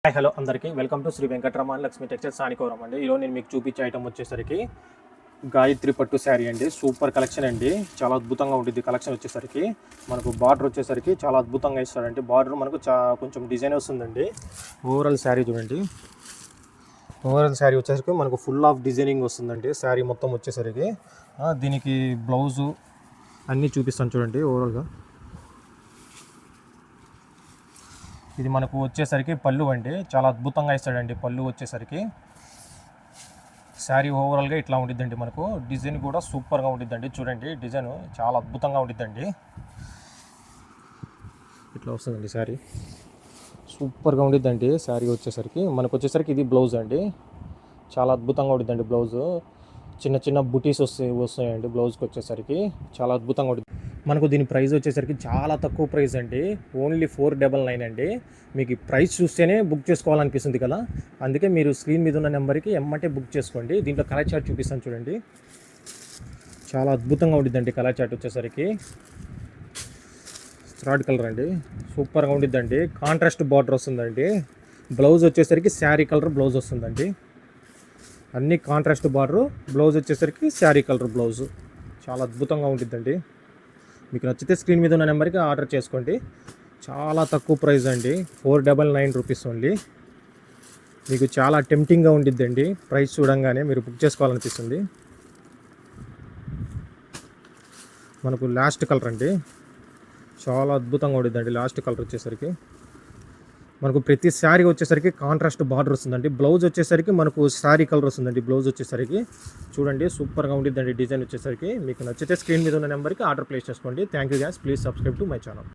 Hi hello అందరికీ welcome to Shri Venkataramana Lakshmi textiles సానికోరం అండి. ఈరోజు నేను మీకు చూపించే ఐటమ్ వచ్చేసరికి గాయత్రి పట్టు శారీ అండి. సూపర్ కలెక్షన్ అండి, చాలా అద్భుతంగా ఉంటుంది కలెక్షన్. వచ్చేసరికి మనకు బార్డర్ వచ్చేసరికి చాలా అద్భుతంగా ఇస్తాడండి. బార్డర్ మనకు కొంచెం డిజైన్ వస్తుందండి. ఓవరాల్ శారీ చూడండి, ఓవరాల్ శారీ వచ్చేసరికి మనకు ఫుల్ ఆఫ్ డిజైనింగ్ వస్తుందండి. శారీ మొత్తం వచ్చేసరికి దీనికి బ్లౌజు అన్నీ చూపిస్తాను చూడండి. ఓవరాల్గా ఇది మనకు వచ్చేసరికి పళ్ళు అండి, చాలా అద్భుతంగా ఇస్తాడండి. పళ్ళు వచ్చేసరికి శారీ ఓవరాల్గా ఇట్లా ఉండిద్దండి. మనకు డిజైన్ కూడా సూపర్గా ఉండిద్దండి. చూడండి డిజైన్ చాలా అద్భుతంగా ఉండిద్దండి. ఇట్లా వస్తుందండి శారీ, సూపర్గా ఉండిద్దండి. శారీ వచ్చేసరికి మనకు వచ్చేసరికి ఇది బ్లౌజ్ అండి, చాలా అద్భుతంగా ఉండిద్దండి. బ్లౌజు చిన్న చిన్న బుటీస్ వస్తాయండి బ్లౌజ్కి వచ్చేసరికి, చాలా అద్భుతంగా ఉంటుంది. మనకు దీని ప్రైస్ వచ్చేసరికి చాలా తక్కువ ప్రైస్ అండి, ఓన్లీ 499 అండి. మీకు ప్రైస్ చూస్తేనే బుక్ చేసుకోవాలనిపిస్తుంది కదా, అందుకే మీరు స్క్రీన్ మీద ఉన్న నెంబర్కి ఎమ్మటే బుక్ చేసుకోండి. దీంట్లో కలర్ చార్ట్ చూపిస్తాను చూడండి, చాలా అద్భుతంగా ఉండిద్దండి. కలర్ చార్ట్ వచ్చేసరికి స్ట్రాడ్ కలర్ అండి, సూపర్గా ఉండిద్దండి. కాంట్రాస్ట్ బార్డర్ వస్తుందండి. బ్లౌజ్ వచ్చేసరికి శారీ కలర్ బ్లౌజ్ వస్తుందండి. అన్ని కాంట్రాస్ట్ బార్డరు, బ్లౌజ్ వచ్చేసరికి శారీ కలర్ బ్లౌజు, చాలా అద్భుతంగా ఉండిద్దండి. మీకు నచ్చితే స్క్రీన్ మీద ఉన్న నెంబర్కి ఆర్డర్ చేసుకోండి. చాలా తక్కువ ప్రైస్ అండి, 499 రూపీస్ ఓన్లీ. మీకు చాలా టెంప్టింగ్గా ఉండిద్దండి. ప్రైస్ చూడంగానే మీరు బుక్ చేసుకోవాలనిపిస్తుంది. మనకు లాస్ట్ కలర్ అండి, చాలా అద్భుతంగా ఉండిద్దండి. లాస్ట్ కలర్ వచ్చేసరికి మనకు ప్రతి శారీ వచ్చేసరికి కాంట్రాస్ట్ బార్డర్ వస్తుందండి. బ్లౌజ్ వచ్చేసరికి మనకు శారీ కలర్ వస్తుందండి. బ్లౌజ్ వచ్చేసరికి చూడండి సూపర్గా ఉండిద్దండి. డిజైన్ వచ్చేసరికి మీకు నచ్చితే స్క్రీన్ మీద ఉన్న నెంబర్కి ఆర్డర్ ప్లేస్ చేసుకోండి. Thank you guys, please subscribe to my channel.